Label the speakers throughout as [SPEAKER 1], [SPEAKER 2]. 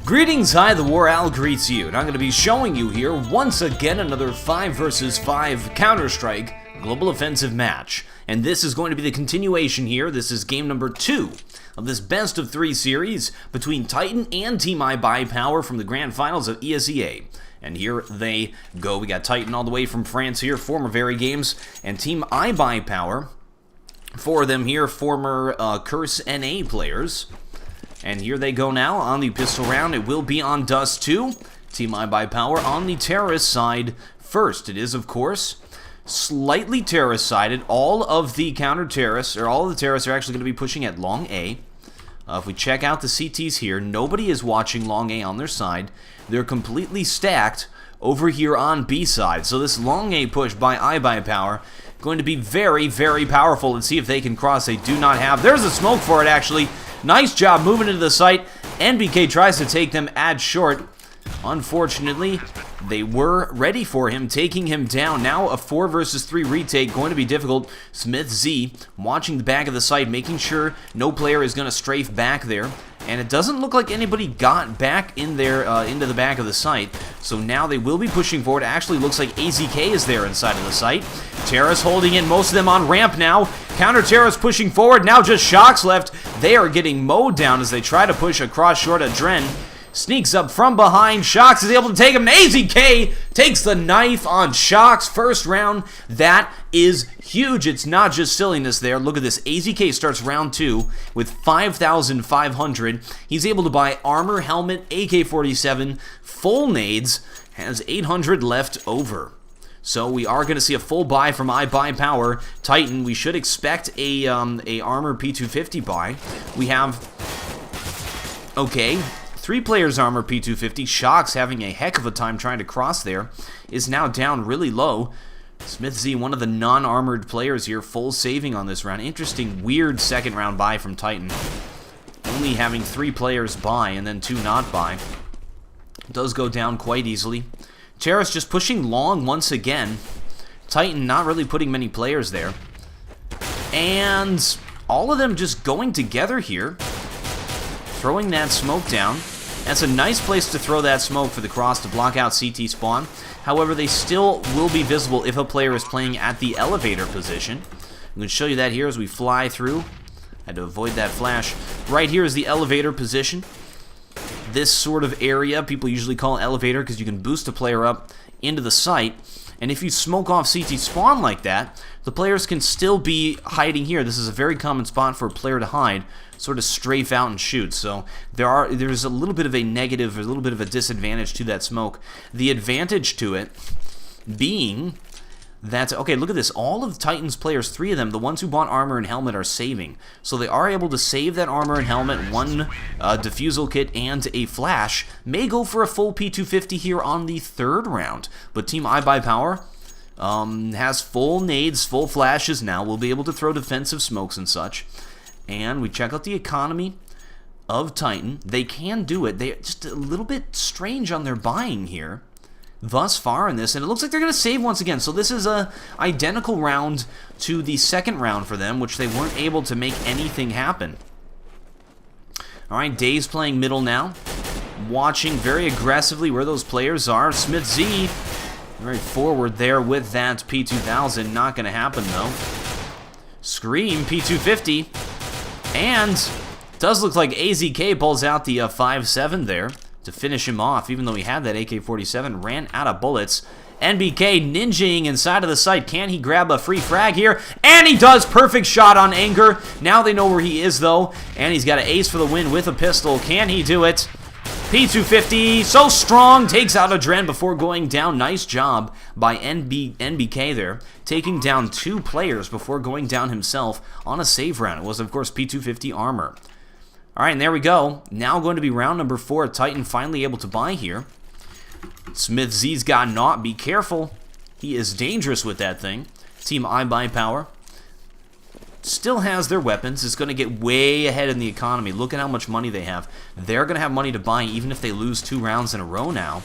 [SPEAKER 1] Greetings, hi, the War Owl greets you, and I'm going to be showing you here once again another 5 versus 5 Counter-Strike Global Offensive match. And this is going to be the continuation here. This is game number 2 of this best of 3 series between Titan and Team iBuyPower from the Grand Finals of ESEA. And here they go. We got Titan all the way from France here, former Very Games, and Team iBuyPower, for them here, former Curse NA players. And here they go now on the pistol round. It will be on Dust 2. Team iBuyPower on the terrorist side first. It is, of course, slightly terrorist-sided. All of the counter-terrorists, or all of the terrorists are actually going to be pushing at Long A. If we check out the CTs here, nobody is watching Long A on their side. They're completely stacked over here on B side. So this Long A push by iBuyPower going to be very, very powerful. Let's see if they can cross. They do not have. There's a smoke for it, actually. Nice job moving into the site. NBK tries to take them ad short. Unfortunately, they were ready for him, taking him down. Now a 4 versus 3 retake, going to be difficult. Smith Z watching the back of the site, making sure no player is going to strafe back there. And it doesn't look like anybody got back in there into the back of the site. So now they will be pushing forward. It actually looks like AZK is there inside of the site. Terrorists holding in, most of them on ramp now. Counter-terrorists pushing forward. Now just Shocks left. They are getting mowed down as they try to push across short. Adren sneaks up from behind. Shocks is able to take him. AZK takes the knife on Shocks. First round. That is huge. It's not just silliness there. Look at this. AZK starts round 2 with 5,500. He's able to buy armor, helmet, AK-47, full nades. Has 800 left over. So we are going to see a full buy from iBuyPower. Titan, we should expect a armor P250 buy. We have, okay, 3 players armor P250. Shocks having a heck of a time trying to cross there. Is now down really low. Smith Z, one of the non-armored players here, full saving on this round. Interesting, weird second round buy from Titan. Only having 3 players buy and then 2 not buy. Does go down quite easily. Terrace just pushing long once again. Titan not really putting many players there. And all of them just going together here. Throwing that smoke down. That's a nice place to throw that smoke for the cross to block out CT spawn. However, they still will be visible if a player is playing at the elevator position. I'm going to show you that here as we fly through. Had to avoid that flash. Right here is the elevator position. This sort of area people usually call elevator because you can boost a player up into the site. And if you smoke off CT spawn like that, the players can still be hiding here. This is a very common spot for a player to hide, sort of strafe out and shoot. So there's a little bit of a negative, a little bit of a disadvantage to that smoke. The advantage to it being that, okay, look at this. All of Titan's players, 3 of them, the ones who bought armor and helmet, are saving. So they are able to save that armor and helmet, 1 defusal kit, and a flash. May go for a full P250 here on the 3rd round. But Team iBuyPower has full nades, full flashes now. We'll be able to throw defensive smokes and such. And we check out the economy of Titan. They can do it. They're just a little bit strange on their buying here thus far in this, and it looks like they're going to save once again. So this is a identical round to the 2nd round for them, which they weren't able to make anything happen. Alright, Dave's playing middle now, watching very aggressively where those players are. Smith Z very forward there with that P2000. Not going to happen though. Scream P250, and does look like AZK pulls out the 5.7 there to finish him off, even though he had that AK-47, ran out of bullets. NBK ninjaing inside of the site. Can he grab a free frag here? And he does! Perfect shot on Anger. Now they know where he is, though. And he's got an ace for the win with a pistol. Can he do it? P250, so strong, takes out Adren before going down. Nice job by NBK there, taking down 2 players before going down himself on a save round. It was, of course, P250 armor. Alright, and there we go. Now going to be round number 4. Titan finally able to buy here. Smith Z's got naught. Be careful. He is dangerous with that thing. Team iBuyPower still has their weapons. It's going to get way ahead in the economy. Look at how much money they have. They're going to have money to buy even if they lose 2 rounds in a row now.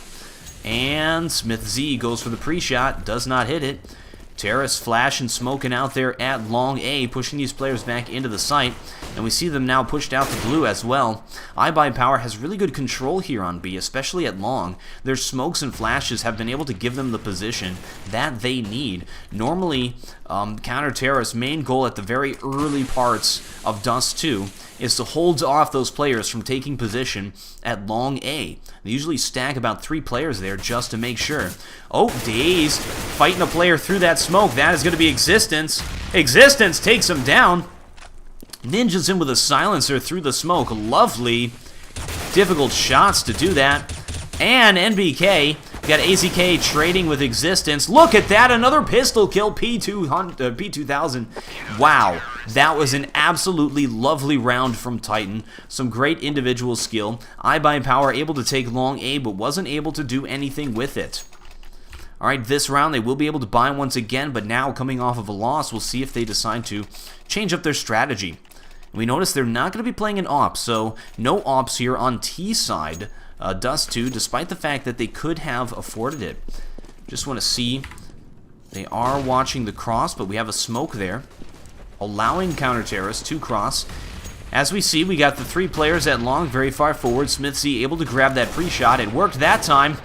[SPEAKER 1] And Smith Z goes for the pre-shot. Does not hit it. Terrace Flash and smoking out there at long A, pushing these players back into the site, and we see them now pushed out to blue as well. iBuyPower has really good control here on B, especially at long. Their smokes and flashes have been able to give them the position that they need. Normally, counter Terrace's main goal at the very early parts of Dust 2 is to hold off those players from taking position at long A. They usually stack about 3 players there just to make sure. Oh, Daze fighting a player through that smoke. That is going to be Existence. Existence takes him down. Ninja's in with a silencer through the smoke. Lovely. Difficult shots to do that. And NBK got AZK trading with Existence. Look at that, another pistol kill, P2000. Wow, that was an absolutely lovely round from Titan. Some great individual skill. iBuyPower able to take long A, but wasn't able to do anything with it. Alright, this round they will be able to buy once again, but now coming off of a loss, we'll see if they decide to change up their strategy. We notice they're not going to be playing an AWP, so no AWPs here on T side. Dust 2, despite the fact that they could have afforded it. Just want to see, they are watching the cross, but we have a smoke there, allowing counter Terrace to cross. As we see, we got the 3 players at long, very far forward. Smithsy able to grab that pre-shot. It worked that time.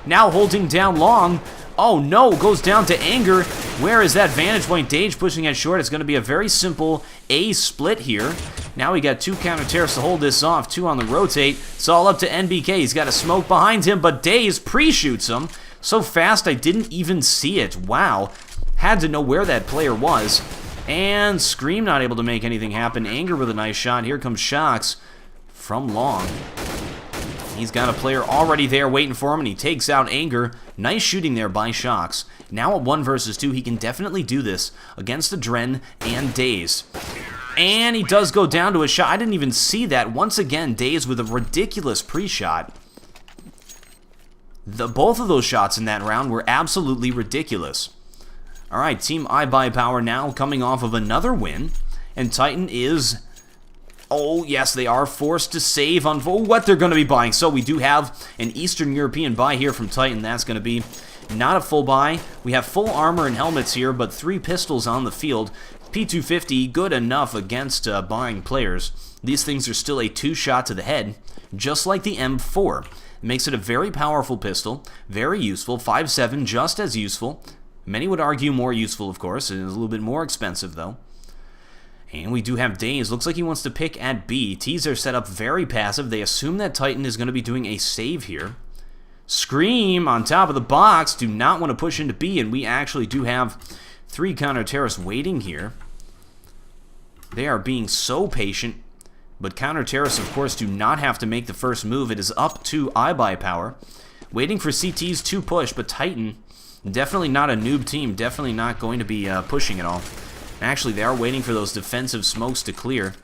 [SPEAKER 1] Now holding down long. Oh no, goes down to Anger. Where is that vantage point? Dage pushing it short. It's going to be a very simple A split here. Now we got 2 counter Terrace to hold this off, 2 on the rotate. It's all up to NBK. He's got a smoke behind him, but Daze pre-shoots him. So fast I didn't even see it. Wow. Had to know where that player was. And Scream not able to make anything happen. Anger with a nice shot. Here comes Shox from long. He's got a player already there waiting for him, and he takes out Anger. Nice shooting there by Shox. Now at 1 versus 2, he can definitely do this against Adren and Daze. And he does go down to a shot. I didn't even see that. Once again, Daze with a ridiculous pre-shot. Both of those shots in that round were absolutely ridiculous. Alright, Team iBuyPower now coming off of another win. And Titan is... Oh, yes, they are forced to save on what they're going to be buying. So we do have an Eastern European buy here from Titan. That's going to be not a full buy. We have full armor and helmets here, but 3 pistols on the field. P250, good enough against buying players. These things are still a 2-shot to the head, just like the M4. It makes it a very powerful pistol, very useful. 5.7, just as useful. Many would argue more useful, of course. It is a little bit more expensive, though. And we do have Daze. Looks like he wants to pick at B. T's are set up very passive. They assume that Titan is going to be doing a save here. Scream on top of the box. Do not want to push into B, and we actually do have 3 counter Terrace waiting here. They are being so patient, but counter Terrace, of course, do not have to make the first move. It is up to iBuyPower. Waiting for CT's to push, but Titan, definitely not a noob team. Definitely not going to be pushing at all. Actually, they are waiting for those defensive smokes to clear.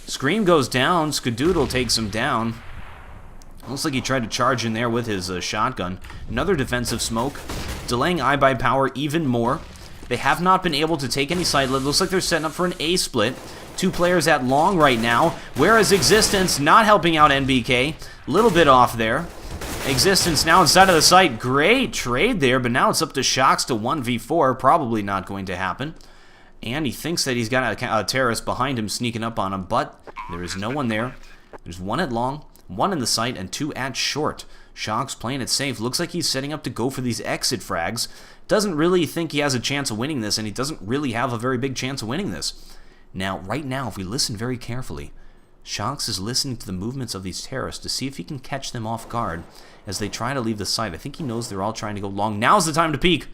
[SPEAKER 1] Scream goes down. Skadoodle takes him down. Looks like he tried to charge in there with his shotgun. Another defensive smoke, delaying iBuyPower even more. They have not been able to take any side. Looks like they're setting up for an A split. 2 players at long right now. Whereas Existence not helping out NBK. A little bit off there. Existence now inside of the site. Great trade there, but now it's up to Shox to 1v4. Probably not going to happen. And he thinks that he's got a Terrace behind him sneaking up on him, but there is no one there. There's 1 at long, 1 in the site, and 2 at short. Shox playing it safe. Looks like he's setting up to go for these exit frags. Doesn't really think he has a chance of winning this, and he doesn't really have a very big chance of winning this. Now, right now, if we listen very carefully, Shox is listening to the movements of these Terrace to see if he can catch them off guard as they try to leave the site. I think he knows they're all trying to go long. Now's the time to peek!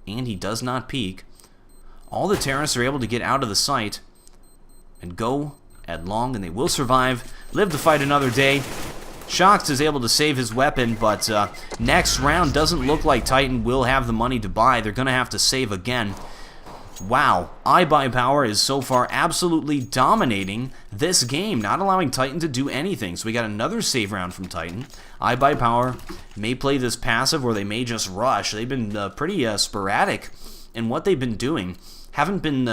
[SPEAKER 1] And he does not peek. All the Terrace are able to get out of the site and go at long, and they will survive, live to fight another day. Shox is able to save his weapon, but next round doesn't look like Titan will have the money to buy. They're going to have to save again. Wow, iBuyPower is so far absolutely dominating this game, not allowing Titan to do anything. So we got another save round from Titan. iBuyPower may play this passive, or they may just rush. They've been pretty sporadic in what they've been doing. Haven't been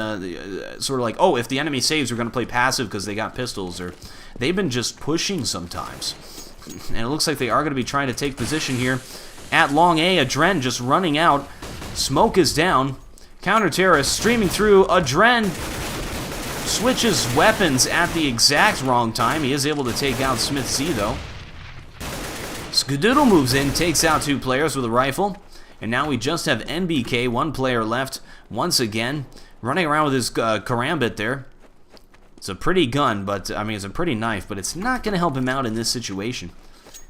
[SPEAKER 1] sort of like, oh, if the enemy saves, we're going to play passive because they got pistols. Or they've been just pushing sometimes. And it looks like they are going to be trying to take position here at long A. Adren just running out Smoke is down. Counter-terrorist streaming through. Adren switches weapons at the exact wrong time. He is able to take out Smith Z, though. Skadoodle moves in, takes out 2 players with a rifle. And now we just have NBK, 1 player left, once again, running around with his karambit there. It's a pretty gun, but, I mean, it's a pretty knife, but it's not going to help him out in this situation.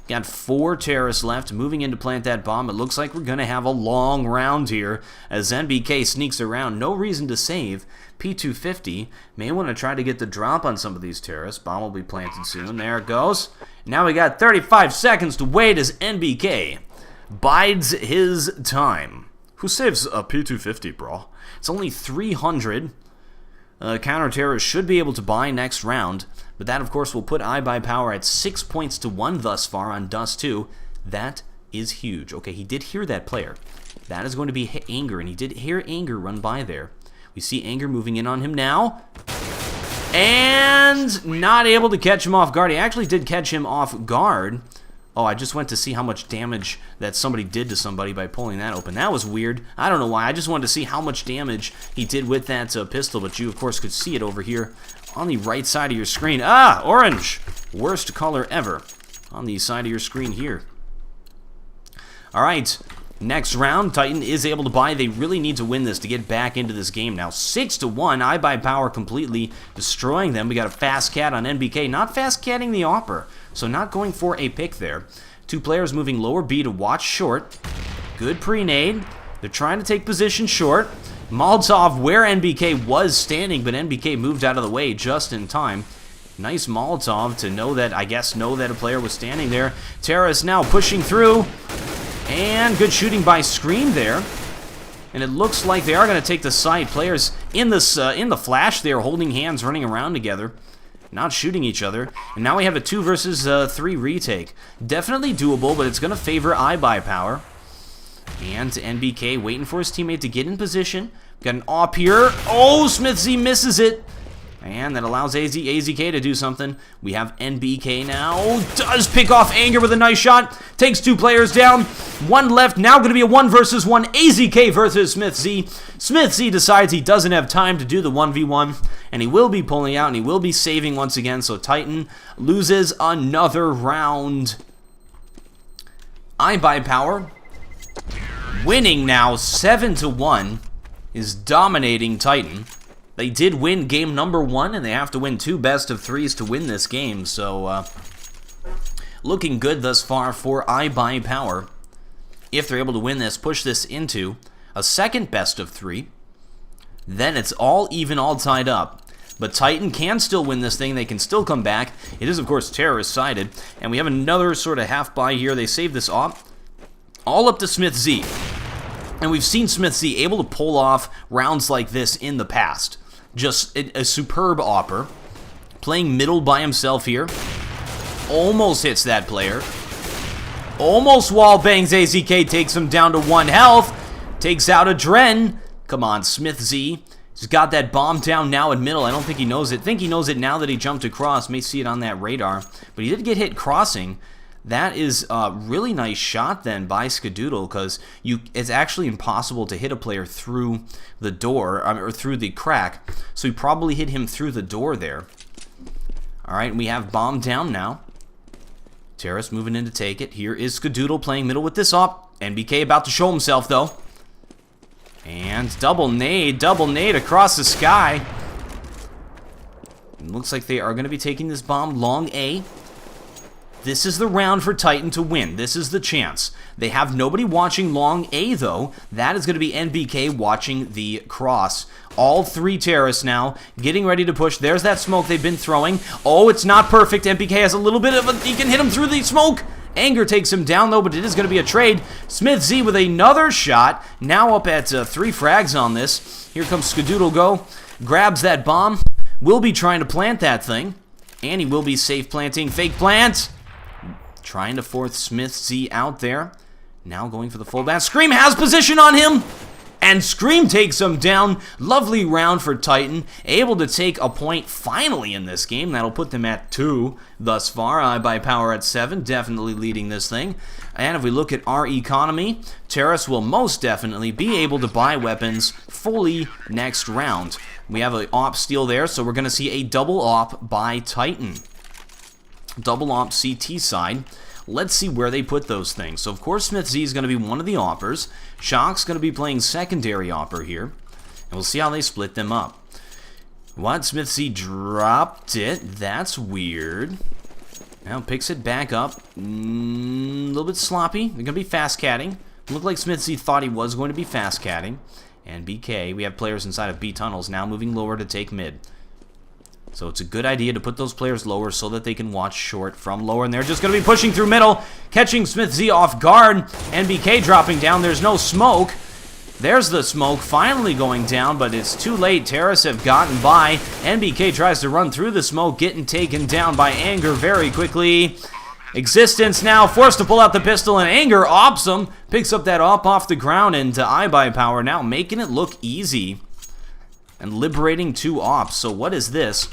[SPEAKER 1] Got 4 terrorists left, moving in to plant that bomb. It looks like we're going to have a long round here as NBK sneaks around. No reason to save. P250 may want to try to get the drop on some of these terrorists. Bomb will be planted soon. There it goes. Now we got 35 seconds to wait as NBK bides his time. Who saves a P250, bro? It's only 300. Counter-terrorists should be able to buy next round, but that, of course, will put iBuyPower at 6 points to 1 thus far on Dust 2. That is huge. Okay, he did hear that player. That is going to be Anger, and he did hear Anger run by there. We see Anger moving in on him now. And not able to catch him off guard. He actually did catch him off guard. Oh, I just went to see how much damage that somebody did to somebody by pulling that open. That was weird. I don't know why. I just wanted to see how much damage he did with that pistol, but you, of course, could see it over here on the right side of your screen. Ah, orange. Worst color ever on the side of your screen here. All right, next round. Titan is able to buy. They really need to win this to get back into this game now. 6-1. iBuyPower completely destroying them. We got a fast cat on NBK. Not fast catting the Opper. So not going for a pick there. 2 players moving lower B to watch short. Good pre-nade. They're trying to take position short. Molotov where NBK was standing, but NBK moved out of the way just in time. Nice Molotov to know that, I guess, know that a player was standing there. Terrorists now pushing through. And good shooting by Scream there. And it looks like they are going to take the site. Players in this in the flash there, holding hands, running around together. Not shooting each other. And now we have a 2 versus 3 retake. Definitely doable, but it's going to favor iBuyPower. And NBK waiting for his teammate to get in position. Got an AWP here. Oh, Smith Z misses it. And that allows AZK to do something. We have NBK now. Does pick off Anger with a nice shot. Takes 2 players down. 1 left. Now going to be a 1 versus 1. AZK versus Smith Z. Smith Z decides he doesn't have time to do the 1v1. And he will be pulling out and he will be saving once again. So Titan loses another round. iBuyPower winning now 7-1 is dominating Titan. They did win game number 1, and they have to win 2 best-of-3s to win this game, so looking good thus far for iBuyPower. If they're able to win this, push this into a second best-of-3, then it's all even, all tied up. But Titan can still win this thing. They can still come back. It is, of course, terrorist-sided, and we have another sort of half-buy here. They save this off, all up to Smith Z. And we've seen Smith Z able to pull off rounds like this in the past. Just a superb Opper. Playing middle by himself here. Almost hits that player. Almost wall bangs AZK, takes him down to 1 health. Takes out Adren. Come on, Smith Z. He's got that bomb down now in middle. I don't think he knows it. I think he knows it now that he jumped across. May see it on that radar. But he did get hit crossing. That is a really nice shot then by Skadoodle, because it's actually impossible to hit a player through the door, or through the crack. So he probably hit him through the door there. Alright, we have bomb down now. Terrace moving in to take it. Here is Skadoodle playing middle with this op. NBK about to show himself though. And double nade across the sky. It looks like they are going to be taking this bomb long A. This is the round for Titan to win. This is the chance. They have nobody watching long A, though. That is going to be NBK watching the cross. All 3 terrorists now getting ready to push. There's that smoke they've been throwing. Oh, it's not perfect. NBK has a little bit of a... He can hit him through the smoke. Anger takes him down, though, but it is going to be a trade. Smith Z with another shot. Now up at 3 frags on this. Here comes Skadoodle go. Grabs that bomb. Will be trying to plant that thing. And he will be safe planting. Fake plant. Trying to force Smith Z out there. Now going for the full bat. Scream has position on him. And Scream takes him down. Lovely round for Titan. Able to take a point finally in this game. That'll put them at 2 thus far. iBuyPower at 7. Definitely leading this thing. And if we look at our economy, Terrace will most definitely be able to buy weapons fully next round. We have an op steal there, so we're going to see a double op by Titan. Double op CT side. Let's see where they put those things. So, of course, Smith Z is going to be one of the oppers. Shock's going to be playing secondary opper here. And we'll see how they split them up. What? Smith Z dropped it. That's weird. Now picks it back up. A little bit sloppy. They're going to be fast catting. Looked like Smith Z thought he was going to be fast catting. And BK, we have players inside of B tunnels now moving lower to take mid. So it's a good idea to put those players lower so that they can watch short from lower. And they're just going to be pushing through middle, catching Smith Z off guard. NBK dropping down. There's no smoke. There's the smoke finally going down, but it's too late. Terrace have gotten by. NBK tries to run through the smoke, getting taken down by Anger very quickly. Existence now forced to pull out the pistol, and Anger ops him. Picks up that op off the ground into iBuyPower now, making it look easy. And liberating 2 ops. So what is this?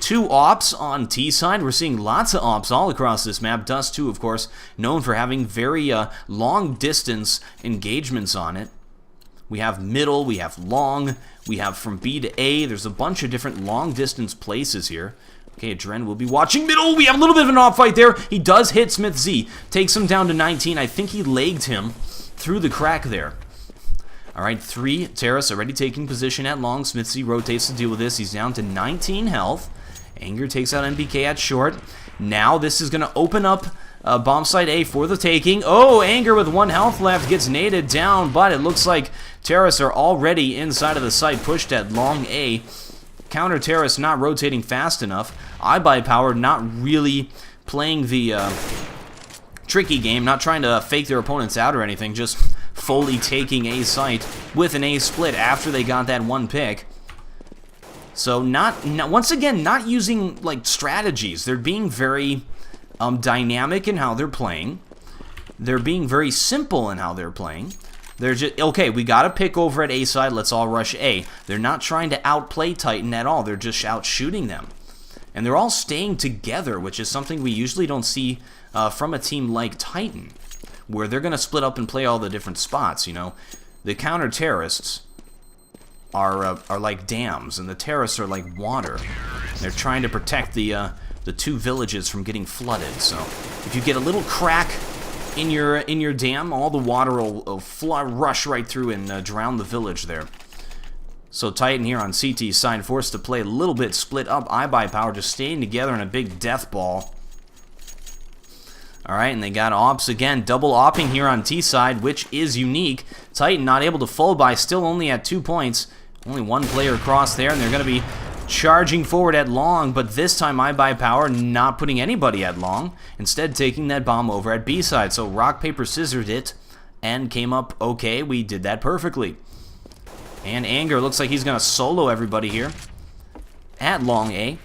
[SPEAKER 1] 2 ops on T side. We're seeing lots of ops all across this map. Dust 2, of course, known for having very long distance engagements on it. We have middle, we have long, we have from B to A. There's a bunch of different long distance places here. Okay, Dren will be watching middle. We have a little bit of an op fight there. He does hit Smith Z. Takes him down to 19. I think he legged him through the crack there. Alright, 3. Terrace already taking position at long. Smith Z rotates to deal with this. He's down to 19 health. Anger takes out NBK at short. Now this is going to open up bomb site A for the taking. Oh, Anger with 1 health left gets naded down, but it looks like Terrace are already inside of the site, pushed at long A. Counter Terrace not rotating fast enough. iBuyPower not really playing the tricky game, not trying to fake their opponents out or anything, just fully taking A site with an A split after they got that 1 pick. So once again, not using like strategies. They're being very dynamic in how they're playing. They're being very simple in how they're playing. They're just, okay, we got a pick over at A side, let's all rush A. They're not trying to outplay Titan at all. They're just out shooting them. And they're all staying together, which is something we usually don't see from a team like Titan, where they're going to split up and play all the different spots, you know. The counter-terrorists are like dams, and the terrorists are like water. They're trying to protect the 2 villages from getting flooded. So if you get a little crack in your dam, all the water will rush right through and drown the village there. So Titan here on CT side forced to play a little bit split up. iBuyPower just staying together in a big death ball. Alright, and they got ops again. Double opping here on T side, which is unique. Titan not able to fold by, still only at 2 points. Only 1 player across there, and they're going to be charging forward at long, but this time iBuyPower not putting anybody at long, instead taking that bomb over at B side. So rock, paper, scissors it, and came up okay. We did that perfectly. And Anger looks like he's going to solo everybody here at long A.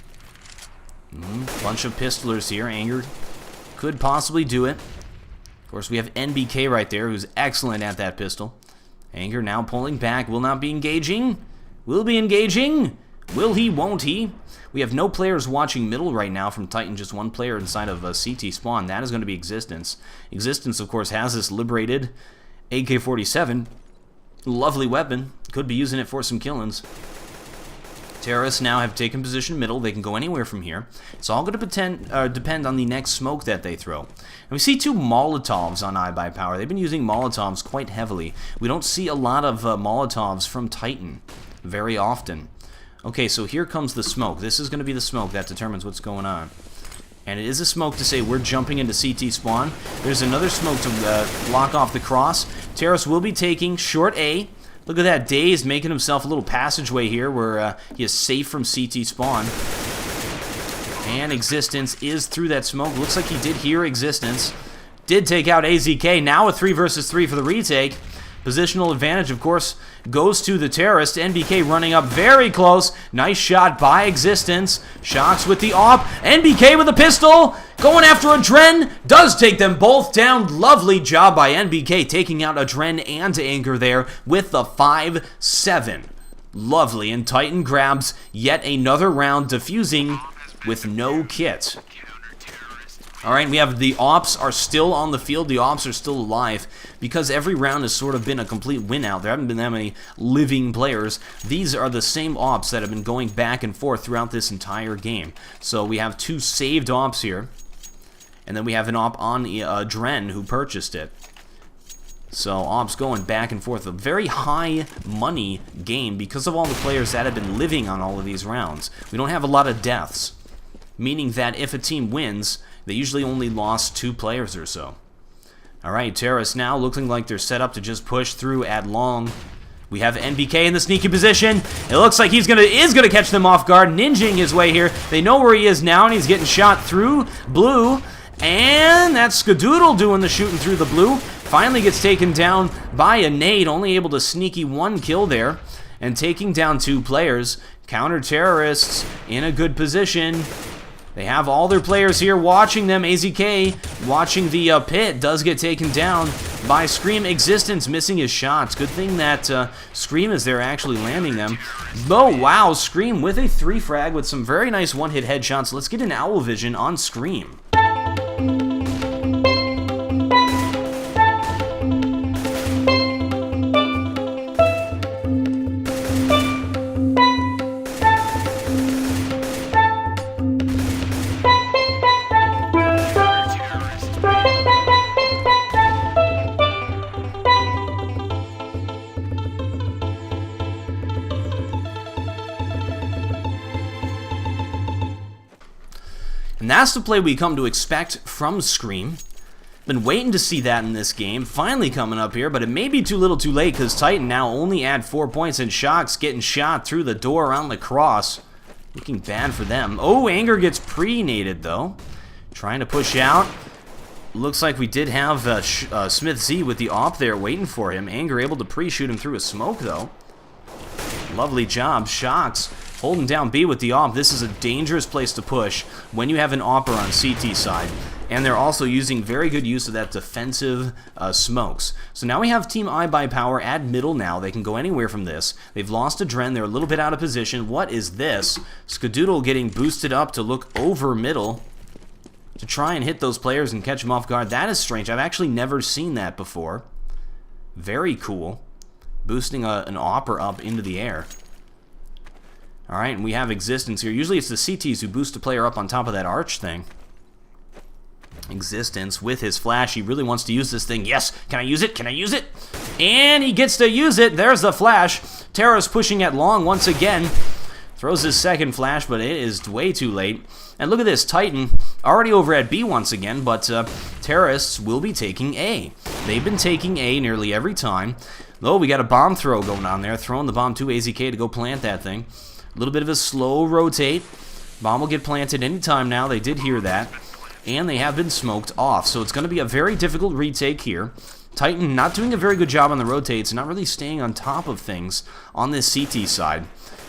[SPEAKER 1] Bunch of pistolers here. Anger could possibly do it. Of course, we have NBK right there, who's excellent at that pistol. Anger now pulling back, will not be engaging. Will be engaging. Will he, won't he? We have no players watching middle right now from Titan, just 1 player inside of a CT spawn. That is going to be Existence. Existence, of course, has this liberated AK-47. Lovely weapon. Could be using it for some killings. Terrorists now have taken position middle. They can go anywhere from here. It's all going to depend on the next smoke that they throw. And we see 2 Molotovs on iBuyPower. They've been using Molotovs quite heavily. We don't see a lot of Molotovs from Titan very often. Okay, so here comes the smoke. This is going to be the smoke that determines what's going on. And it is a smoke to say we're jumping into CT spawn. There's another smoke to block off the cross. Terrace will be taking short A. Look at that. Daze making himself a little passageway here where he is safe from CT spawn. And Existence is through that smoke. Looks like he did hear Existence. Did take out AZK. Now a 3 versus 3 for the retake. Positional advantage, of course, goes to the terrorist. NBK running up very close. Nice shot by Existence. Shocks with the AWP. NBK with a pistol. Going after Adren. Does take them both down. Lovely job by NBK taking out Adren and Anger there with the 5-7. Lovely. And Titan grabs yet another round, defusing with no kit. Alright, we have the Ops are still on the field. The Ops are still alive because every round has sort of been a complete win out. There haven't been that many living players. These are the same Ops that have been going back and forth throughout this entire game. So we have 2 saved Ops here. And then we have an Op on Dren who purchased it. So Ops going back and forth. A very high money game because of all the players that have been living on all of these rounds. We don't have a lot of deaths. Meaning that if a team wins, they usually only lost 2 players or so. Alright, Terrorists now looking like they're set up to just push through at long. We have NBK in the sneaky position. It looks like is gonna catch them off guard, ninjing his way here. They know where he is now, and he's getting shot through blue. And that's Skadoodle doing the shooting through the blue. Finally gets taken down by a nade, only able to sneaky 1 kill there. And taking down 2 players. Counter-terrorists in a good position. They have all their players here watching them. AZK watching the pit. Does get taken down by Scream. Existence missing his shots. Good thing that Scream is there actually landing them. Oh, wow. Scream with a 3 frag with some very nice one-hit headshots. Let's get an owl vision on Scream. And that's the play we come to expect from Scream. Been waiting to see that in this game. Finally coming up here, but it may be too little too late because Titan now only add 4 points and Shocks getting shot through the door around the cross. Looking bad for them. Oh, Anger gets pre-naded though. Trying to push out. Looks like we did have Smith Z with the AWP there waiting for him. Anger able to pre-shoot him through a smoke though. Lovely job. Shocks holding down B with the AWP. This is a dangerous place to push when you have an AWPer on CT side. And they're also using very good use of that defensive smokes. So now we have Team iBuyPower at middle now. They can go anywhere from this. They've lost a Dren. They're a little bit out of position. What is this? Skadoodle getting boosted up to look over middle to try and hit those players and catch them off guard. That is strange. I've actually never seen that before. Very cool. Boosting an AWPer up into the air. Alright, and we have Existence here. Usually it's the CTs who boost a player up on top of that arch thing. Existence with his flash. He really wants to use this thing. Yes, can I use it? Can I use it? And he gets to use it. There's the flash. Terra's pushing at long once again. Throws his second flash, but it is way too late. And look at this, Titan already over at B once again, but Terrorists will be taking A. They've been taking A nearly every time. Though we got a bomb throw going on there, throwing the bomb to AZK to go plant that thing. A little bit of a slow rotate. Bomb will get planted anytime now. They did hear that. And they have been smoked off. So it's going to be a very difficult retake here. Titan not doing a very good job on the rotates. Not really staying on top of things on this CT side.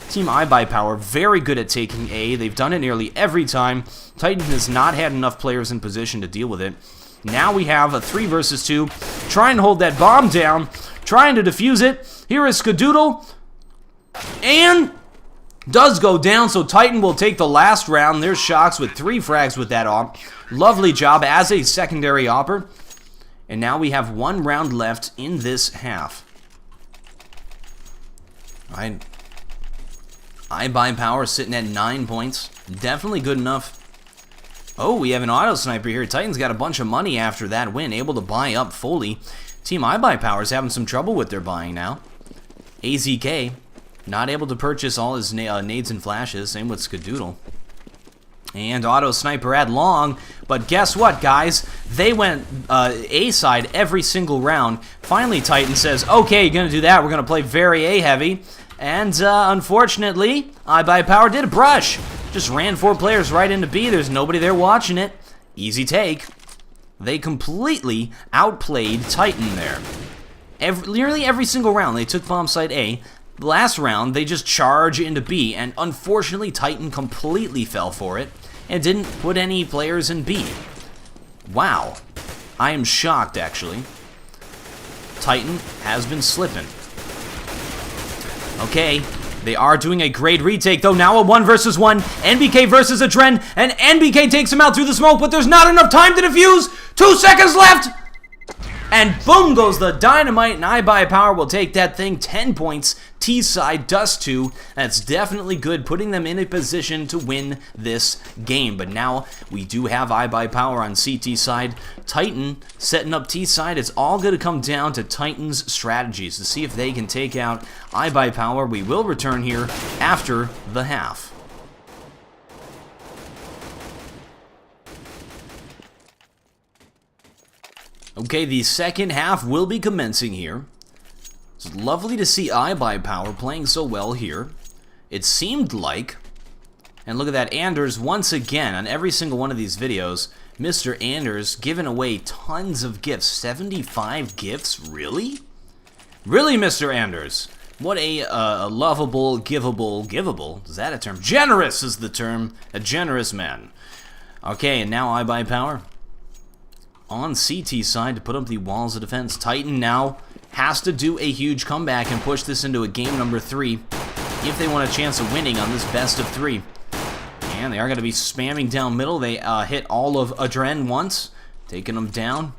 [SPEAKER 1] Team iBuyPower very good at taking A. They've done it nearly every time. Titan has not had enough players in position to deal with it. Now we have a 3 versus 2. Trying to hold that bomb down. Trying to defuse it. Here is Skadoodle. And does go down, so Titan will take the last round. There's Shocks with 3 frags with that AWP. Lovely job as a secondary AWPer. And now we have 1 round left in this half. Alright. iBuyPower sitting at 9 points. Definitely good enough. Oh, we have an auto sniper here. Titan's got a bunch of money after that win, able to buy up fully. Team iBuyPower's having some trouble with their buying now. AZK not able to purchase all his nades and flashes. Same with Skadoodle. And auto sniper at long. But guess what, guys? They went A side every single round. Finally, Titan says, okay, you're going to do that. We're going to play very A heavy. And unfortunately, iBuyPower did a brush. Just ran 4 players right into B. There's nobody there watching it. Easy take. They completely outplayed Titan there. Nearly every single round, they took bomb site A. The last round, they just charge into B, and unfortunately, Titan completely fell for it and didn't put any players in B. Wow. I am shocked, actually. Titan has been slipping. Okay, they are doing a great retake, though. Now a 1 versus 1. NBK versus Adren, and NBK takes him out through the smoke, but there's not enough time to defuse. 2 seconds left! And boom goes the dynamite, and iBuyPower will take that thing. 10 points. T-side, Dust 2. That's definitely good, putting them in a position to win this game. But now we do have iBuyPower on CT side. Titan setting up T-side. It's all going to come down to Titan's strategies to see if they can take out iBuyPower. We will return here after the half. Okay, the second half will be commencing here. It's lovely to see iBuyPower playing so well here. It seemed like, and look at that, Anders once again on every single one of these videos, Mr. Anders giving away tons of gifts. 75 gifts? Really? Really, Mr. Anders? What a lovable, giveable, is that a term? Generous is the term, a generous man. Okay, and now iBuyPower on CT side to put up the walls of defense. Titan now has to do a huge comeback and push this into a game number 3 if they want a chance of winning on this best of 3. And they are going to be spamming down middle. They hit all of Adren once, taking them down.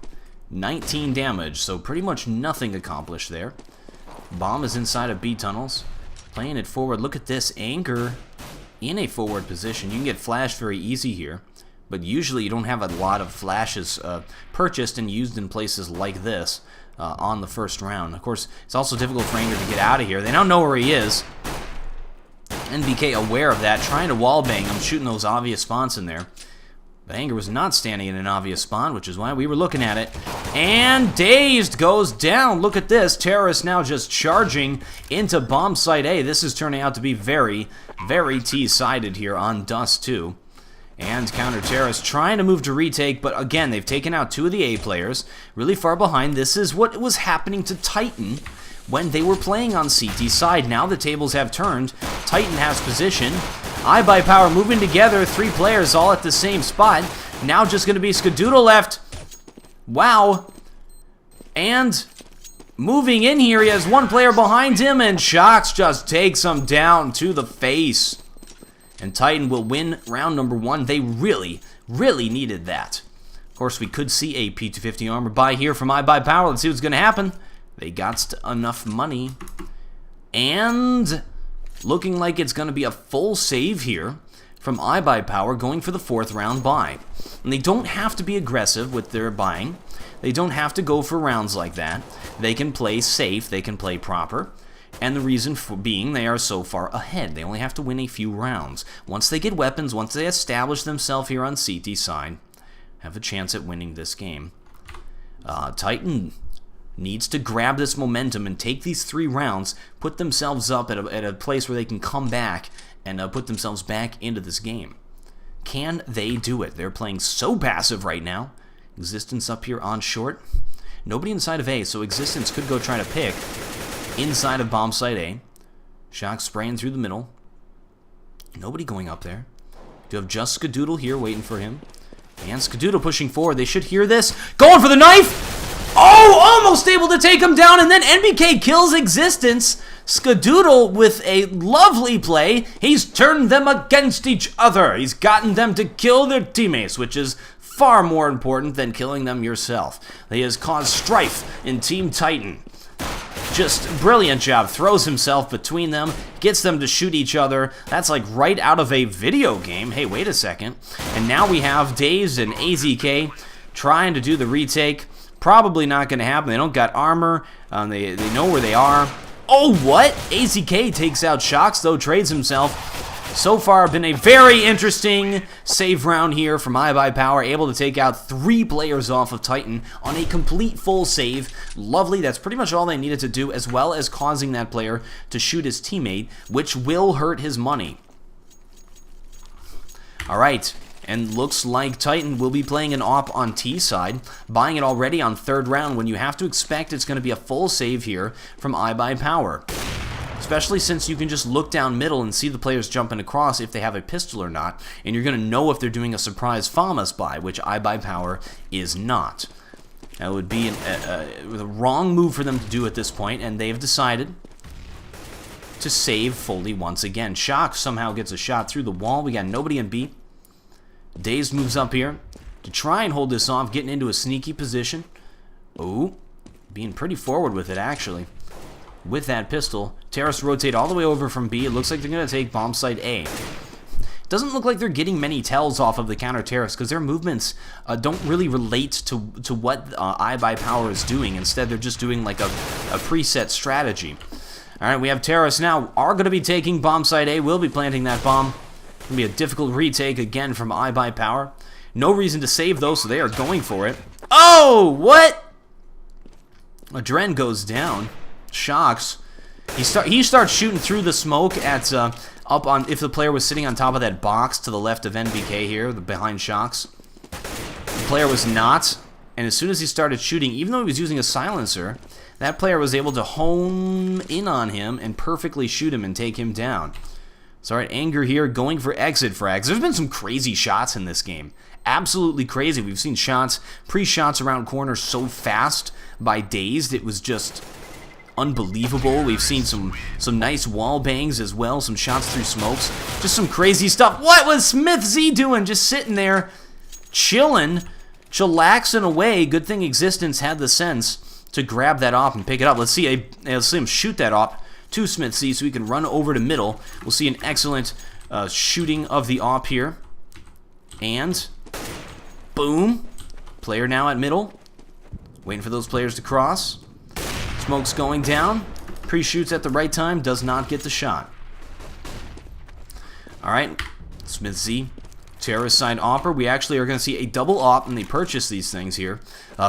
[SPEAKER 1] 19 damage, so pretty much nothing accomplished there. Bomb is inside of B tunnels, playing it forward. Look at this, Anchor in a forward position. You can get flashed very easy here, but usually you don't have a lot of flashes purchased and used in places like this on the first round. Of course, it's also difficult for Anger to get out of here. They don't know where he is. NBK aware of that, trying to wallbang him, shooting those obvious spawns in there. But Anger was not standing in an obvious spawn, which is why we were looking at it. And Dazed goes down. Look at this. Terrorist now just charging into bomb site A. This is turning out to be very, very T-sided here on Dust 2. And counter-terrorist trying to move to retake, but again, they've taken out 2 of the A players, really far behind. This is what was happening to Titan when they were playing on CT side. Now the tables have turned. Titan has position. iBuyPower moving together, 3 players all at the same spot. Now just going to be Skadoodle left. Wow. And moving in here, he has 1 player behind him, and Shocks just takes him down to the face. And Titan will win round number 1. They really, really needed that. Of course, we could see a P250 armor buy here from iBuyPower. Let's see what's going to happen. They got enough money. And looking like it's going to be a full save here from iBuyPower, going for the 4th round buy. And they don't have to be aggressive with their buying. They don't have to go for rounds like that. They can play safe. They can play proper. And the reason for being they are so far ahead. They only have to win a few rounds. Once they get weapons, once they establish themselves here on CT side, have a chance at winning this game. Titan needs to grab this momentum and take these 3 rounds, put themselves up at a place where they can come back and put themselves back into this game. Can they do it? They're playing so passive right now. Existence up here on short. Nobody inside of A, so Existence could go try to pick inside of bomb site A. Shock spraying through the middle. Nobody going up there. Do have just Skadoodle here waiting for him. And Skadoodle pushing forward. They should hear this. Going for the knife! Oh, almost able to take him down, and then NBK kills Existence. Skadoodle with a lovely play. He's turned them against each other. He's gotten them to kill their teammates, which is far more important than killing them yourself. He has caused strife in Team Titan. Just brilliant job. Throws himself between them, gets them to shoot each other. That's like right out of a video game. Hey, wait a second. And now we have Dazed and AZK trying to do the retake. Probably not going to happen. They don't got armor. They know where they are. Oh, what? AZK takes out Shocks, though, trades himself. So far, been a very interesting save round here from iBuyPower, able to take out 3 players off of Titan on a complete full save. Lovely, that's pretty much all they needed to do, as well as causing that player to shoot his teammate, which will hurt his money. All right, And looks like Titan will be playing an op on T side, buying it already on third round when you have to expect it's going to be a full save here from iBuyPower. Especially since you can just look down middle and see the players jumping across if they have a pistol or not, and you're going to know if they're doing a surprise FAMAS buy, which iBuyPower is not. That would be the wrong move for them to do at this point, and they've decided to save fully once again. Shock somehow gets a shot through the wall. We got nobody in B. Daze moves up here to try and hold this off, getting into a sneaky position. Oh, being pretty forward with it, actually. With that pistol, Terrace rotate all the way over from B. It looks like they're going to take bomb site A. Doesn't look like they're getting many tells off of the counter Terrace because their movements don't really relate to what iBuyPower is doing. Instead, they're just doing like a preset strategy. All right, we have Terrace now. Are going to be taking bomb site A. Will be planting that bomb. Going to be a difficult retake again from iBuyPower. No reason to save though, so they are going for it. Oh, what? Adren goes down. Shocks. He starts shooting through the smoke at up on if the player was sitting on top of that box to the left of NBK here, behind Shocks. The player was not, and as soon as he started shooting, even though he was using a silencer, that player was able to hone in on him and perfectly shoot him and take him down. So, all right, Anger here going for exit frags. There's been some crazy shots in this game. Absolutely crazy. We've seen shots, pre-shots around corners so fast by Dazed. It was just unbelievable. We've seen some nice wall bangs as well, some shots through smokes. Just some crazy stuff. What was Smith Z doing? Just sitting there, chilling, chillaxing away. Good thing Existence had the sense to grab that op and pick it up. Let's see him shoot that op to Smith Z so he can run over to middle. We'll see an excellent shooting of the op here. And boom. Player now at middle. Waiting for those players to cross. Smoke's going down. Pre-shoots at the right time. Does not get the shot. Alright. Smith Z. Terrace side opper. We actually are going to see a double op, and they purchase these things here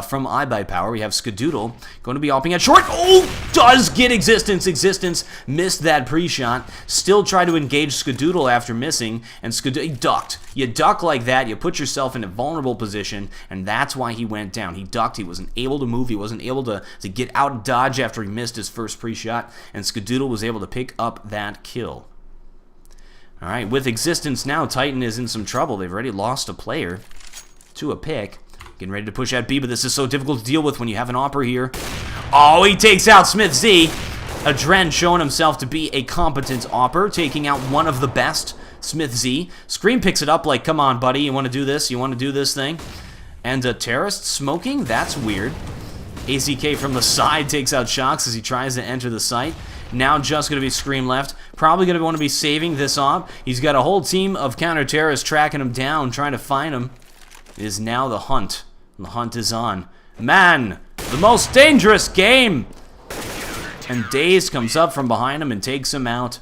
[SPEAKER 1] from iBuyPower. We have Skadoodle going to be opping at short. Oh, does get Existence. Existence missed that pre-shot. Still try to engage Skadoodle after missing, and Skadoodle, he ducked. You duck like that, you put yourself in a vulnerable position, and that's why he went down. He ducked. He wasn't able to move. He wasn't able to get out and dodge after he missed his first pre-shot, and Skadoodle was able to pick up that kill. All right, with Existence now, Titan is in some trouble. They've already lost a player to a pick. Getting ready to push at B, but this is so difficult to deal with when you have an opper here. Oh, he takes out Smith Z. Adren showing himself to be a competent opper, taking out one of the best, Smith Z. Scream picks it up like, come on, buddy, you want to do this? You want to do this thing? And Terrorist smoking? That's weird. AZK from the side takes out Shocks as he tries to enter the site. Now just going to be Scream left. Probably going to want to be saving this op. He's got a whole team of counter-terrorists tracking him down, trying to find him. It is now the hunt. The hunt is on. Man, the most dangerous game! And Daze comes up from behind him and takes him out.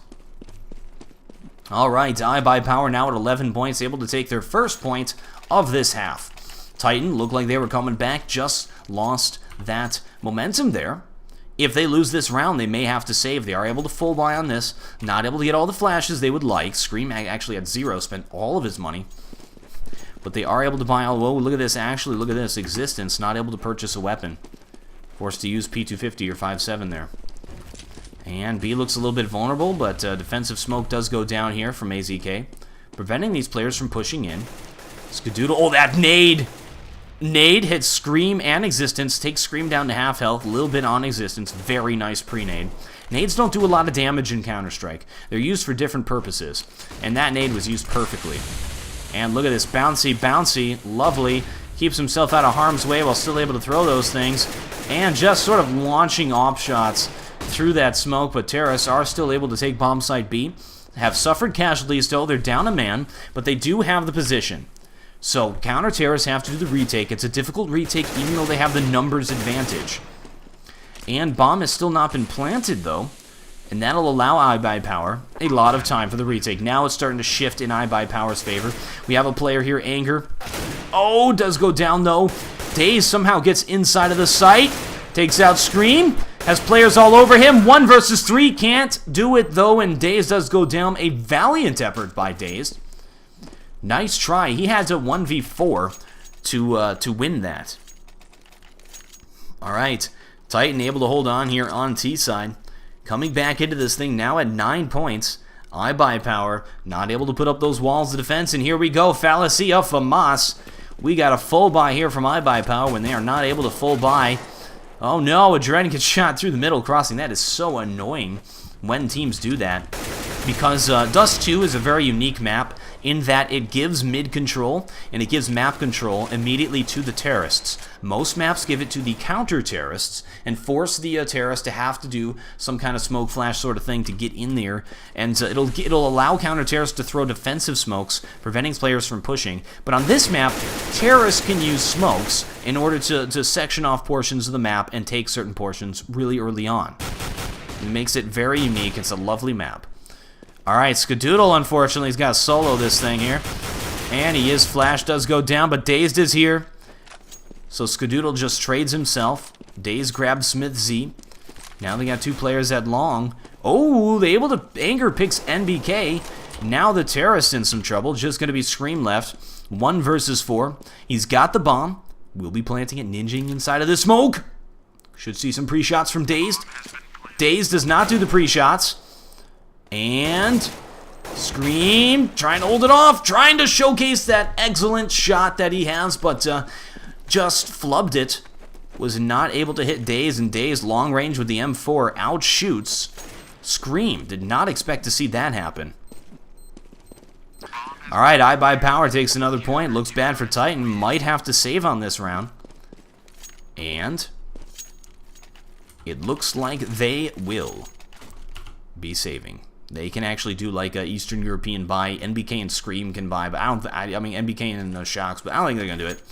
[SPEAKER 1] Alright, iBuyPower now at 11 points, able to take their first point of this half. Titan looked like they were coming back, just lost that momentum there. If they lose this round, they may have to save. They are able to full buy on this. Not able to get all the flashes they would like. Scream actually had 0, spent all of his money. But they are able to buy all... Whoa, look at this. Actually, look at this. Existence, not able to purchase a weapon. Forced to use P250 or 5.7 there. And B looks a little bit vulnerable, but defensive smoke does go down here from AZK. Preventing these players from pushing in. Skadoodle. Oh, that nade! Nade hits Scream and Existence, takes Scream down to half health, a little bit on Existence, very nice pre-nade. Nades don't do a lot of damage in Counter-Strike. They're used for different purposes, and that nade was used perfectly. And look at this, bouncy, bouncy, lovely, keeps himself out of harm's way while still able to throw those things, and just sort of launching op shots through that smoke, but Terrace are still able to take bomb site B. Have suffered casualties though, they're down a man, but they do have the position. So, counter-terrorists have to do the retake. It's a difficult retake even though they have the numbers advantage. And bomb has still not been planted, though. And that'll allow iBuyPower a lot of time for the retake. Now it's starting to shift in iBuyPower's favor. We have a player here, Anger. Oh, does go down, though. Daze somehow gets inside of the site. Takes out Scream. Has players all over him. 1 versus 3. Can't do it, though, and Daze does go down. A valiant effort by Daze. Nice try. He had to 1v4 to win that. All right. Titan able to hold on here on T-side. Coming back into this thing now at 9 points. iBuyPower not able to put up those walls of defense. And here we go. Fallacy of Famas. We got a full buy here from iBuyPower when they are not able to full buy. Oh no, a Dread gets shot through the middle crossing. That is so annoying when teams do that. Because Dust 2 is a very unique map in that it gives mid control and it gives map control immediately to the terrorists. Most maps give it to the counter-terrorists and force the terrorists to have to do some kind of smoke flash sort of thing to get in there. And it'll allow counter-terrorists to throw defensive smokes, preventing players from pushing. But on this map, terrorists can use smokes in order to section off portions of the map and take certain portions really early on. It makes it very unique. It's a lovely map. Alright, Skadoodle, unfortunately, he's got to solo this thing here. And he is. Flash does go down, but Dazed is here. So Skadoodle just trades himself. Dazed grabs Smith Z. Now they got two players at long. Oh, they able to... Anger picks NBK. Now the terrorist in some trouble. Just going to be Scream left. 1 versus 4. He's got the bomb. We'll be planting it, ninjing inside of the smoke. Should see some pre-shots from Dazed. Dazed does not do the pre-shots. And Scream trying to hold it off, trying to showcase that excellent shot that he has, but just flubbed it. Was not able to hit Dazed, and Dazed long range with the M4 outshoots Scream. Did not expect to see that happen. Alright, iBuyPower takes another point. Looks bad for Titan. Might have to save on this round. And it looks like they will be saving. They can actually do like a Eastern European buy. NBK and Scream can buy, but I mean NBK and Shocks, but I don't think they're gonna do it.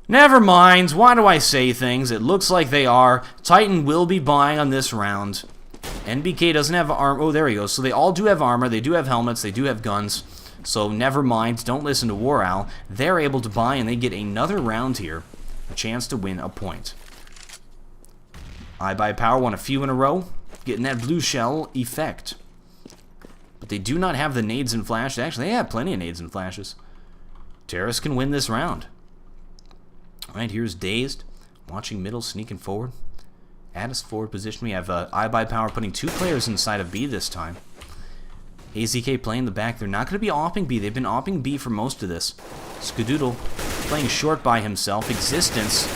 [SPEAKER 1] Never mind. Why do I say things? It looks like they are. Titan will be buying on this round. NBK doesn't have armor. Oh, there he goes. So they all do have armor. They do have helmets. They do have guns. So never mind. Don't listen to War Owl. They're able to buy, and they get another round here. A chance to win a point. iBuyPower won a few in a row, getting that blue shell effect. But they do not have the nades and flash. Actually, they have plenty of nades and flashes. Terrorists can win this round. Alright, here's Dazed. Watching middle, sneaking forward. At his forward position, we have iBuyPower putting 2 players inside of B this time. AZK playing the back. They're not going to be opping B. They've been opping B for most of this. Skadoodle playing short by himself. Existence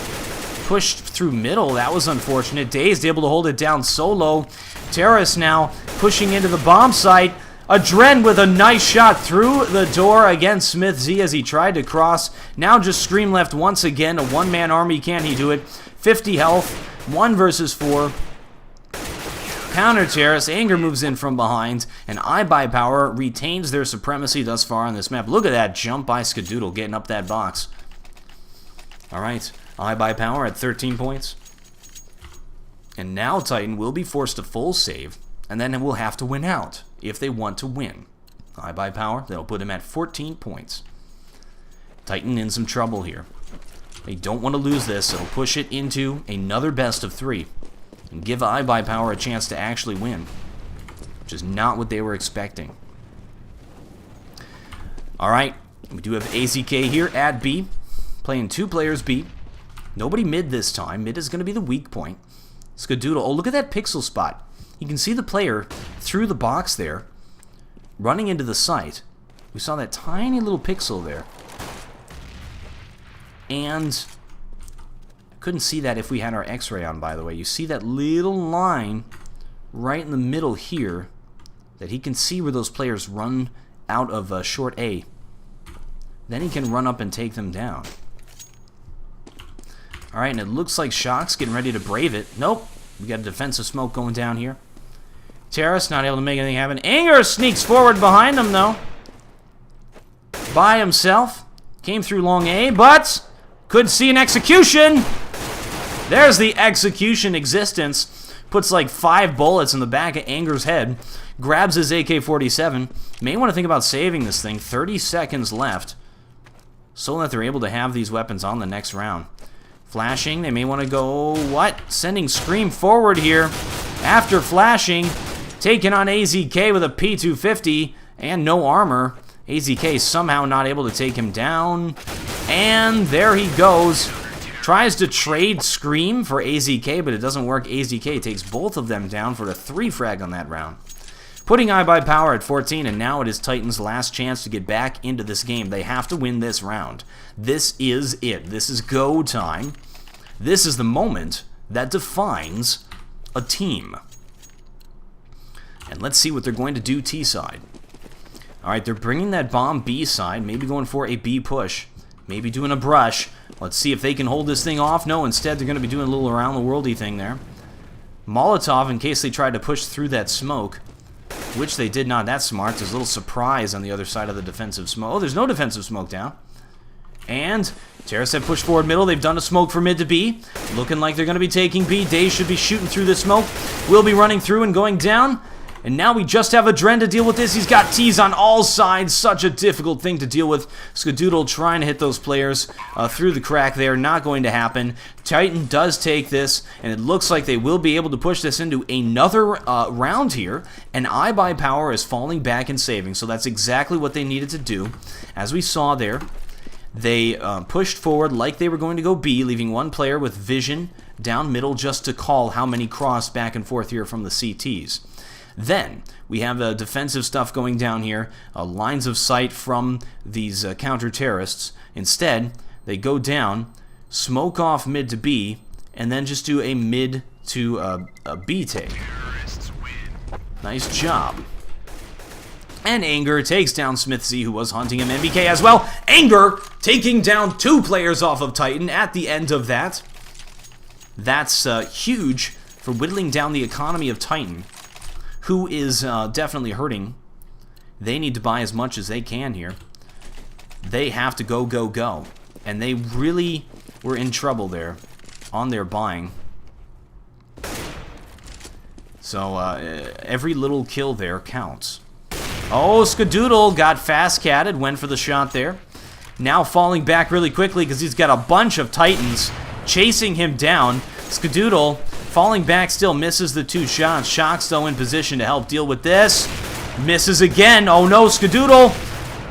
[SPEAKER 1] pushed through middle. That was unfortunate. Dazed able to hold it down solo. Terrorists now pushing into the bomb site. Adren with a nice shot through the door against Smith Z as he tried to cross. Now just Scream left once again. A one-man army. Can he do it? 50 health. 1 versus 4. Counter terrorist. Anger moves in from behind. And iBuyPower retains their supremacy thus far on this map. Look at that jump by Skadoodle getting up that box. Alright. iBuyPower at 13 points. And now Titan will be forced to full save. And then we'll have to win out if they want to win. iBuyPower, they'll put him at 14 points. Titan in some trouble here. They don't want to lose this, so they'll push it into another best of 3. And give iBuyPower a chance to actually win. Which is not what they were expecting. Alright, we do have AZK here at B. Playing 2 players B. Nobody mid this time. Mid is going to be the weak point. Skadoodle, oh look at that pixel spot. You can see the player through the box there, running into the site. We saw that tiny little pixel there. And couldn't see that if we had our X-ray on, by the way. You see that little line right in the middle here that he can see where those players run out of short A. Then he can run up and take them down. Alright, and it looks like Shock's getting ready to brave it. Nope. We got a defensive smoke going down here. Terrace not able to make anything happen. Anger sneaks forward behind him, though. By himself. Came through long A, but could see an execution. There's the execution. Existence. Puts like 5 bullets in the back of Anger's head. Grabs his AK-47. May want to think about saving this thing. 30 seconds left. So that they're able to have these weapons on the next round. Flashing, they may want to go, what? Sending Scream forward here. After flashing, taking on AZK with a P250 and no armor. AZK somehow not able to take him down. And there he goes. Tries to trade Scream for AZK, but it doesn't work. AZK takes both of them down for a 3 frag on that round. Putting iBuyPower at 14, and now it is Titan's last chance to get back into this game. They have to win this round. This is it. This is go time. This is the moment that defines a team. And let's see what they're going to do T side. Alright, they're bringing that bomb B side, maybe going for a B push. Maybe doing a brush. Let's see if they can hold this thing off. No, instead they're going to be doing a little around-the-worldy thing there. Molotov, in case they tried to push through that smoke, which they did not. That's smart. There's a little surprise on the other side of the defensive smoke. Oh, there's no defensive smoke down. And Terrace have pushed forward middle. They've done a smoke for mid to B. Looking like they're going to be taking B. Daze should be shooting through the smoke. Will be running through and going down. And now we just have Adren to deal with this. He's got T's on all sides. Such a difficult thing to deal with. Skadoodle trying to hit those players through the crack there. Not going to happen. Titan does take this, and it looks like they will be able to push this into another round here. And iBuyPower is falling back and saving. So that's exactly what they needed to do. As we saw there, they pushed forward like they were going to go B, leaving one player with vision down middle just to call how many crossed back and forth here from the CTs. Then, we have defensive stuff going down here, lines of sight from these counter-terrorists. Instead, they go down, smoke off mid to B, and then just do a mid to a B take. Nice job. And Anger takes down Smith Z, who was hunting him. MBK as well. Anger taking down 2 players off of Titan at the end of that. That's huge for whittling down the economy of Titan, who is definitely hurting. They need to buy as much as they can here. They have to go, go, go. And they really were in trouble there on their buying. So every little kill there counts. Oh, Skadoodle got fast-catted, went for the shot there. Now falling back really quickly because he's got a bunch of Titans chasing him down. Skadoodle falling back, still misses the 2 shots. Shock's though in position to help deal with this. Misses again. Oh no, Skadoodle.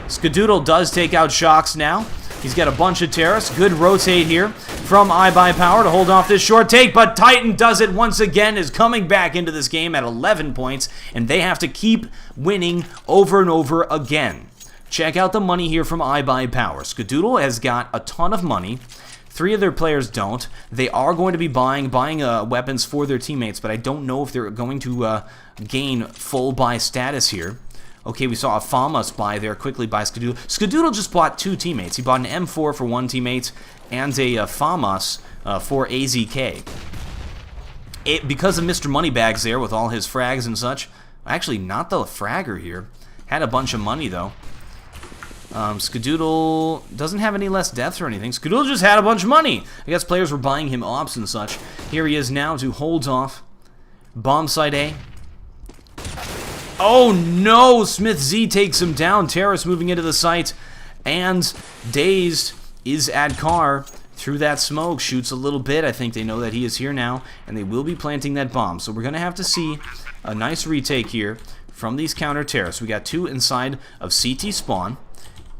[SPEAKER 1] Skadoodle does take out Shocks now. He's got a bunch of terrorists. Good rotate here from iBuyPower to hold off this short take, but Titan does it once again, is coming back into this game at 11 points, and they have to keep winning over and over again. Check out the money here from iBuyPower. Skadoodle has got a ton of money. 3 of their players don't. They are going to be buying weapons for their teammates, but I don't know if they're going to gain full buy status here. Okay, we saw a FAMAS buy there quickly by Skadoodle. Skadoodle just bought 2 teammates. He bought an M4 for 1 teammate and a FAMAS for AZK. Because of Mr. Moneybags there with all his frags and such. Actually, not the fragger here. Had a bunch of money, though. Skadoodle doesn't have any less deaths or anything. Skadoodle just had a bunch of money. I guess players were buying him ops and such. Here he is now to hold off bomb site A. Oh no! Smith Z takes him down. Terrace moving into the site. And Dazed is at car through that smoke. Shoots a little bit. I think they know that he is here now. And they will be planting that bomb. So we're going to have to see a nice retake here from these counter terrorists. We got 2 inside of CT spawn.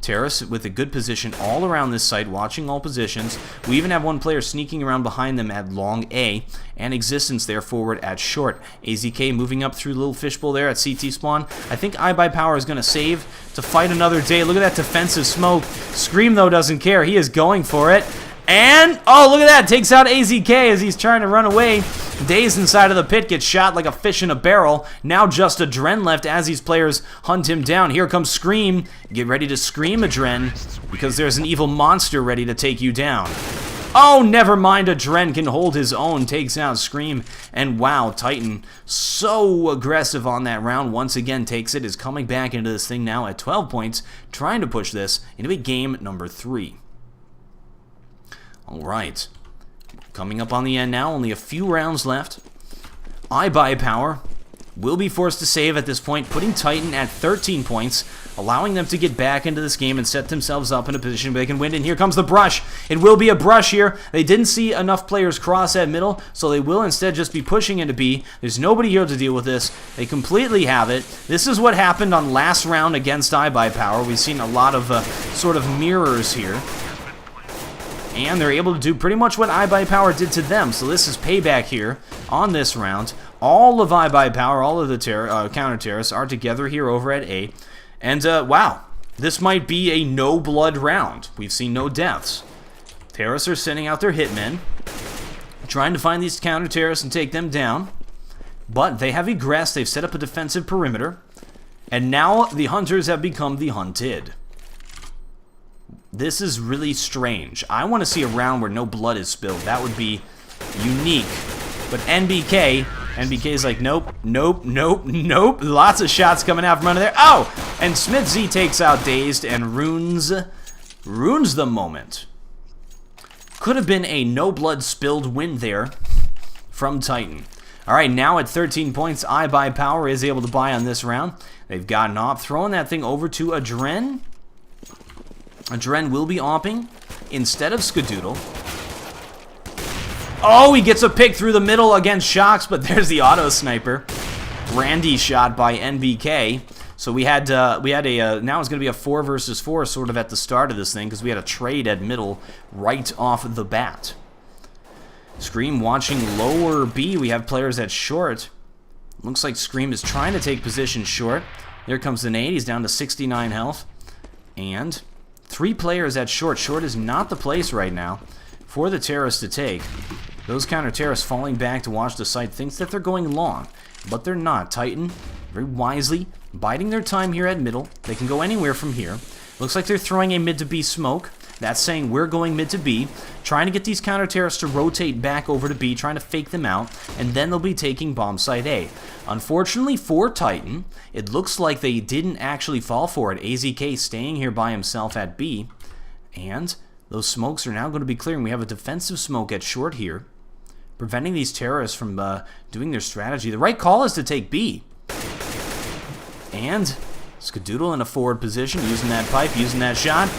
[SPEAKER 1] Terrace with a good position all around this site, watching all positions. We even have 1 player sneaking around behind them at long A, and Existence there forward at short. AZK moving up through the little fishbowl there at CT spawn. I think iBuyPower is going to save to fight another day. Look at that defensive smoke. Scream, though, doesn't care. He is going for it. And, oh, look at that. Takes out AZK as he's trying to run away. Dazed inside of the pit, gets shot like a fish in a barrel. Now just Adren left as these players hunt him down. Here comes Scream. Get ready to scream, Adren, because there's an evil monster ready to take you down. Oh, never mind. Adren can hold his own. Takes out Scream. And wow, Titan, so aggressive on that round. Once again, takes it. Is coming back into this thing now at 12 points, trying to push this into a game number 3. Alright, coming up on the end now, only a few rounds left. iBuyPower will be forced to save at this point, putting Titan at 13 points, allowing them to get back into this game and set themselves up in a position where they can win. And here comes the brush. It will be a brush here. They didn't see enough players cross at middle, so they will instead just be pushing into B. There's nobody here to deal with this. They completely have it. This is what happened on last round against iBuyPower. We've seen a lot of sort of mirrors here. And they're able to do pretty much what iBuyPower did to them. So this is payback here on this round. All of iBuyPower, all of the counter-terrorists are together here over at A. And, wow, this might be a no-blood round. We've seen no deaths. Terrorists are sending out their hitmen, trying to find these counter-terrorists and take them down. But they have egressed. They've set up a defensive perimeter. And now the hunters have become the hunted. This is really strange. I want to see a round where no blood is spilled. That would be unique. But NBK's like, nope, nope, nope, nope. Lots of shots coming out from under there. Oh! And Smith Z takes out Dazed and ruins the moment. Could have been a no blood spilled win there from Titan. Alright, now at 13 points, iBuyPower is able to buy on this round. They've gotten off, throwing that thing over to Adren. Adren will be opping instead of Skadoodle. Oh, he gets a pick through the middle against Shocks, but there's the auto sniper. Brandy shot by NBK. So we had a now it's going to be a 4 versus 4 sort of at the start of this thing because we had a trade at middle right off the bat. Scream watching lower B. We have players at short. Looks like Scream is trying to take position short. There comes the nade. He's down to 69 health. And 3 players at short. Short is not the place right now for the terrorists to take. Those counter-terrorists falling back to watch the site thinks that they're going long, but they're not. Titan, very wisely, biding their time here at middle. They can go anywhere from here. Looks like they're throwing a mid to B smoke. That's saying we're going mid to B, trying to get these counter-terrorists to rotate back over to B, trying to fake them out, and then they'll be taking bomb site A. Unfortunately for Titan, it looks like they didn't actually fall for it. AZK staying here by himself at B, and those smokes are now going to be clearing. We have a defensive smoke at short here, preventing these terrorists from doing their strategy. The right call is to take B. And Skadoodle in a forward position, using that pipe, using that shot.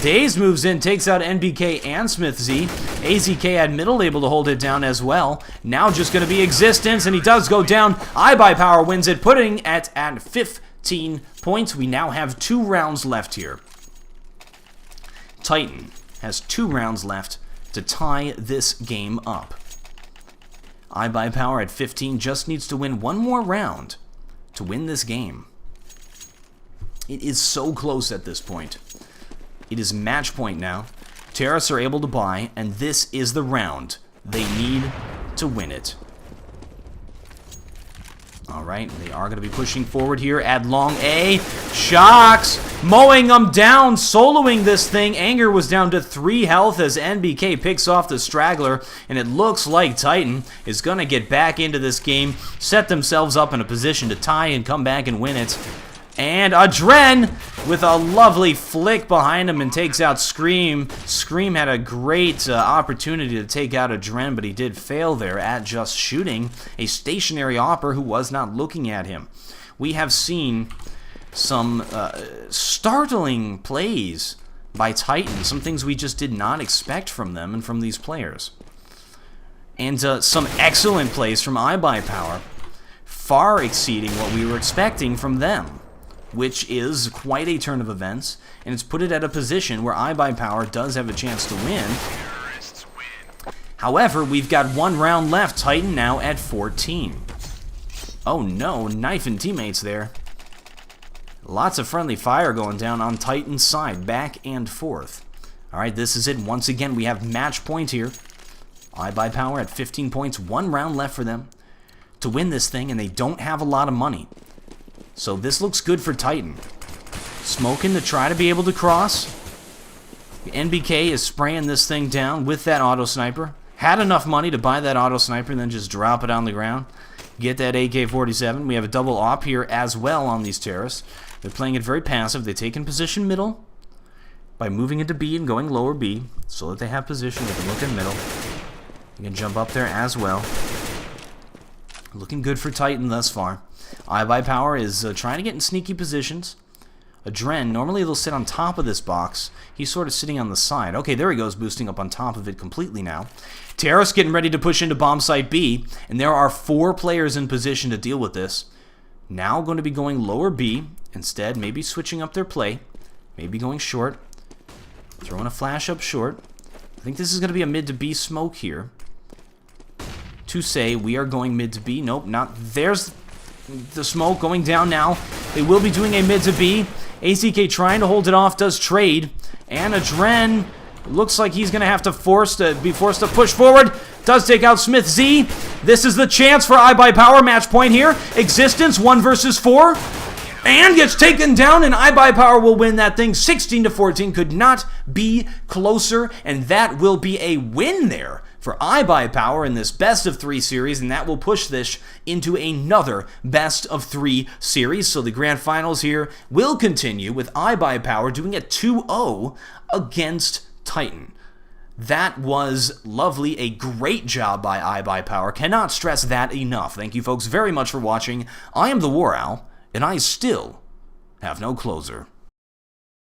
[SPEAKER 1] Daze moves in, takes out NBK and Smith Z. AZK at middle, able to hold it down as well. Now just going to be Existence, and he does go down. iBuyPower wins it, putting it at 15 points. We now have 2 rounds left here. Titan has 2 rounds left to tie this game up. iBuyPower at 15 just needs to win 1 more round to win this game. It is so close at this point. It is match point now. Terrorists are able to buy, and this is the round. They need to win it. Alright, they are going to be pushing forward here at long A. Shocks! Mowing them down, soloing this thing. Anger was down to 3 health as NBK picks off the straggler, and it looks like Titan is going to get back into this game, set themselves up in a position to tie and come back and win it. And Adren with a lovely flick behind him and takes out Scream. Scream had a great opportunity to take out Adren, but he did fail there at just shooting a stationary opper who was not looking at him. We have seen some startling plays by Titan, some things we just did not expect from them and from these players. And some excellent plays from iBuyPower, far exceeding what we were expecting from them, which is quite a turn of events, and it's put it at a position where iBuyPower does have a chance to win. However, we've got 1 round left. Titan now at 14. Oh no, knifing teammates there. Lots of friendly fire going down on Titan's side, back and forth. Alright, this is it. Once again, we have match point here. iBuyPower at 15 points, 1 round left for them to win this thing, and they don't have a lot of money. So this looks good for Titan. Smoking to try to be able to cross. NBK is spraying this thing down with that auto sniper. Had enough money to buy that auto sniper and then just drop it on the ground. Get that AK-47. We have a double op here as well on these terrorists. They're playing it very passive. They take in position middle by moving into B and going lower B so that they have position. They can look in middle. They can jump up there as well. Looking good for Titan thus far. iBuyPower is trying to get in sneaky positions. Adren, normally they'll sit on top of this box. He's sort of sitting on the side. Okay, there he goes, boosting up on top of it completely now. Terrace getting ready to push into bomb site B, and there are 4 players in position to deal with this. Now going to be going lower B. Instead, maybe switching up their play. Maybe going short. Throwing a flash up short. I think this is going to be a mid to B smoke here. To say we are going mid to B. Nope, not. There's the smoke going down now. They will be doing a mid to B. ACK trying to hold it off, does trade. And Adren looks like he's going to have to be forced to push forward. Does take out Smith Z. This is the chance for iBuyPower. Match point here. Existence 1 versus 4. And gets taken down, and iBuyPower will win that thing 16-14. Could not be closer, and that will be a win there for iBuyPower in this best of 3 series, and that will push this into another best of 3 series. So the grand finals here will continue with iBuyPower doing a 2-0 against Titan. That was lovely. A great job by iBuyPower. Cannot stress that enough. Thank you folks very much for watching. I am the War Owl, and I still have no closer.